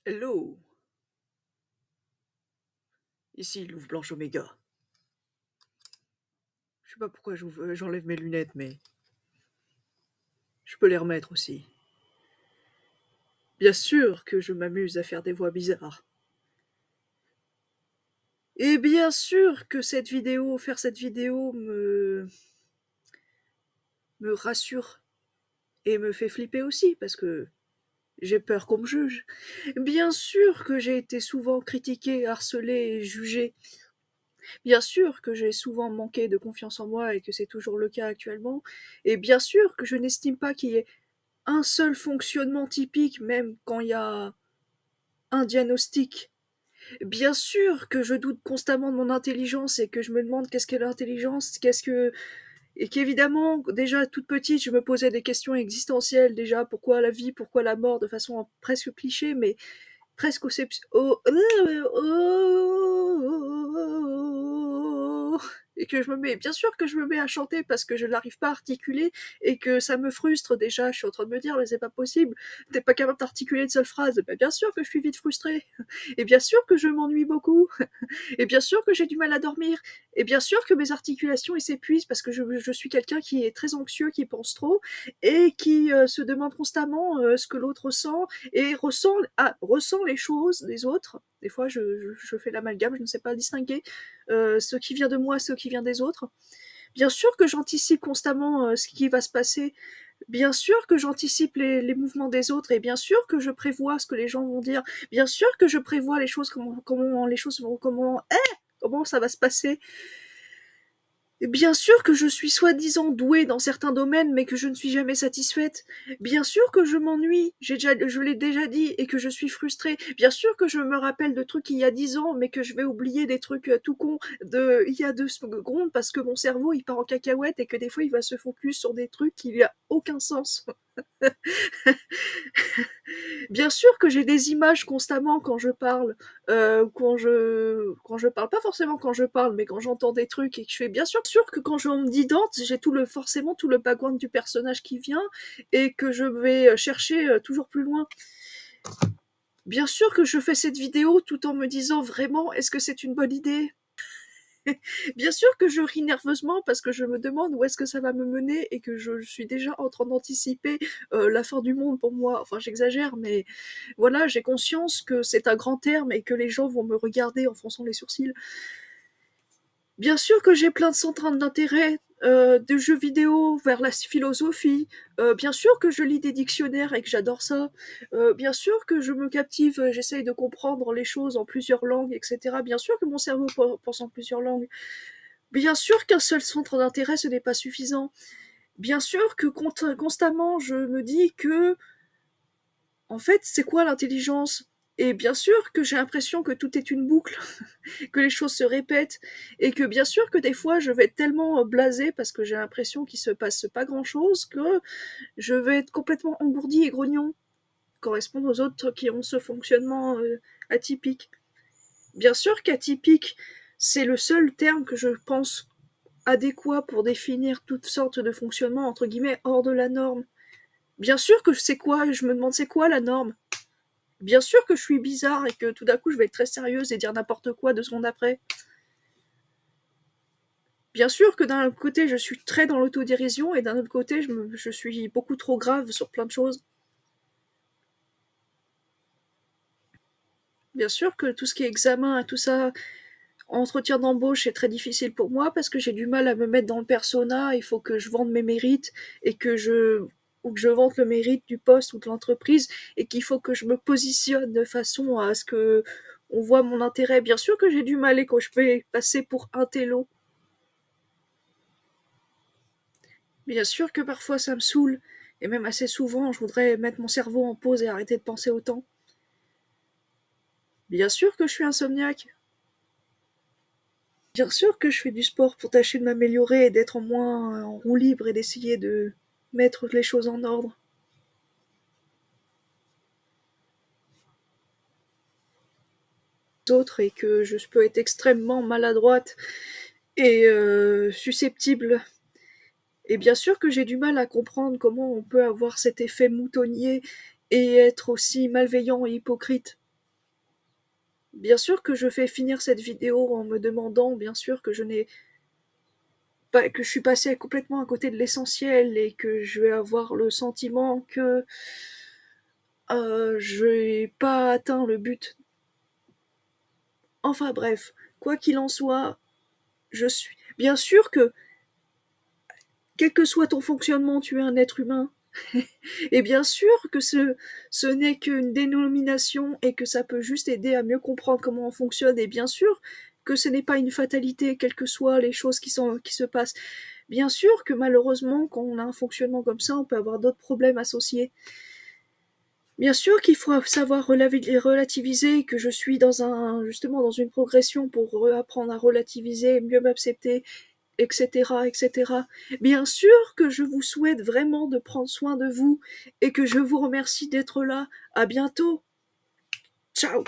Hello, ici Louve Blanche Oméga. Je sais pas pourquoi j'enlève mes lunettes, mais je peux les remettre aussi. Bien sûr que je m'amuse à faire des voix bizarres. Et bien sûr que faire cette vidéo me rassure et me fait flipper aussi, parce que j'ai peur qu'on me juge. Bien sûr que j'ai été souvent critiquée, harcelée et jugée. Bien sûr que j'ai souvent manqué de confiance en moi et que c'est toujours le cas actuellement. Et bien sûr que je n'estime pas qu'il y ait un seul fonctionnement typique, même quand il y a un diagnostic. Bien sûr que je doute constamment de mon intelligence et que je me demande qu'est-ce qu'est l'intelligence, et qu'évidemment, déjà toute petite, je me posais des questions existentielles, déjà, pourquoi la vie, pourquoi la mort, de façon presque cliché, mais presque et que je me mets, bien sûr que je me mets à chanter parce que je n'arrive pas à articuler et que ça me frustre déjà. Je suis en train de me dire, mais c'est pas possible, t'es pas capable d'articuler une seule phrase. Ben, bien sûr que je suis vite frustrée. Et bien sûr que je m'ennuie beaucoup. Et bien sûr que j'ai du mal à dormir. Et bien sûr que mes articulations s'épuisent parce que je suis quelqu'un qui est très anxieux, qui pense trop et qui se demande constamment ce que l'autre ressent et ressent les choses des autres. Des fois, je fais l'amalgame, je ne sais pas distinguer ce qui vient de moi, ce qui vient des autres. Bien sûr que j'anticipe constamment ce qui va se passer. Bien sûr que j'anticipe les mouvements des autres et bien sûr que je prévois ce que les gens vont dire. Bien sûr que je prévois les choses, comment les choses vont, comment ça va se passer. Bien sûr que je suis soi-disant douée dans certains domaines, mais que je ne suis jamais satisfaite. Bien sûr que je m'ennuie, je l'ai déjà dit, et que je suis frustrée. Bien sûr que je me rappelle de trucs il y a 10 ans, mais que je vais oublier des trucs tout cons il y a 2 secondes parce que mon cerveau il part en cacahuète et que des fois il va se focus sur des trucs qui n'ont aucun sens. Bien sûr que j'ai des images constamment quand je parle, quand je parle, pas forcément quand je parle, mais quand j'entends des trucs et que je fais bien sûr que quand on me dit Dante, j'ai forcément tout le background du personnage qui vient et que je vais chercher toujours plus loin. Bien sûr que je fais cette vidéo tout en me disant vraiment, est-ce que c'est une bonne idée? Bien sûr que je ris nerveusement parce que je me demande où est-ce que ça va me mener et que je suis déjà en train d'anticiper la fin du monde pour moi. Enfin, j'exagère, mais voilà, j'ai conscience que c'est un grand terme et que les gens vont me regarder en fronçant les sourcils. Bien sûr que j'ai plein de centres d'intérêt, de jeux vidéo vers la philosophie. Bien sûr que je lis des dictionnaires et que j'adore ça. Bien sûr que je me captive, j'essaye de comprendre les choses en plusieurs langues, etc. Bien sûr que mon cerveau pense en plusieurs langues. Bien sûr qu'un seul centre d'intérêt, ce n'est pas suffisant. Bien sûr que constamment, je me dis que, en fait, c'est quoi l'intelligence? Et bien sûr que j'ai l'impression que tout est une boucle, que les choses se répètent, et que bien sûr que des fois, je vais être tellement blasée parce que j'ai l'impression qu'il se passe pas grand-chose que je vais être complètement engourdie et grognon, correspondre aux autres qui ont ce fonctionnement atypique. Bien sûr qu'atypique, c'est le seul terme que je pense adéquat pour définir toutes sortes de fonctionnements entre guillemets hors de la norme. Bien sûr que c'est quoi, je me demande c'est quoi la norme. Bien sûr que je suis bizarre et que tout d'un coup je vais être très sérieuse et dire n'importe quoi 2 secondes après. Bien sûr que d'un côté je suis très dans l'autodérision et d'un autre côté je suis beaucoup trop grave sur plein de choses. Bien sûr que tout ce qui est examen, tout ça, entretien d'embauche, c'est très difficile pour moi parce que j'ai du mal à me mettre dans le persona. Il faut que je vende mes mérites et ou que je vante le mérite du poste ou de l'entreprise et qu'il faut que je me positionne de façon à ce que on voit mon intérêt. Bien sûr que j'ai du mal et quand je peux passer pour un télo. Bien sûr que parfois ça me saoule et même assez souvent je voudrais mettre mon cerveau en pause et arrêter de penser autant. Bien sûr que je suis insomniaque. Bien sûr que je fais du sport pour tâcher de m'améliorer et d'être moins en roue libre et d'essayer de mettre les choses en ordre. Autres et que je peux être extrêmement maladroite et susceptible. Et bien sûr que j'ai du mal à comprendre comment on peut avoir cet effet moutonnier et être aussi malveillant et hypocrite. Bien sûr que je vais finir cette vidéo en me demandant, bien sûr, que je suis passée complètement à côté de l'essentiel et que je vais avoir le sentiment que je n'ai pas atteint le but. Enfin bref, quoi qu'il en soit, je suis bien sûr que, quel que soit ton fonctionnement, tu es un être humain. Et bien sûr que ce n'est qu'une dénomination et que ça peut juste aider à mieux comprendre comment on fonctionne. Et bien sûr que ce n'est pas une fatalité, quelles que soient les choses qui se passent. Bien sûr que malheureusement, quand on a un fonctionnement comme ça, on peut avoir d'autres problèmes associés. Bien sûr qu'il faut savoir relativiser, que je suis justement dans une progression pour apprendre à relativiser, mieux m'accepter, etc., etc. Bien sûr que je vous souhaite vraiment de prendre soin de vous et que je vous remercie d'être là. À bientôt. Ciao.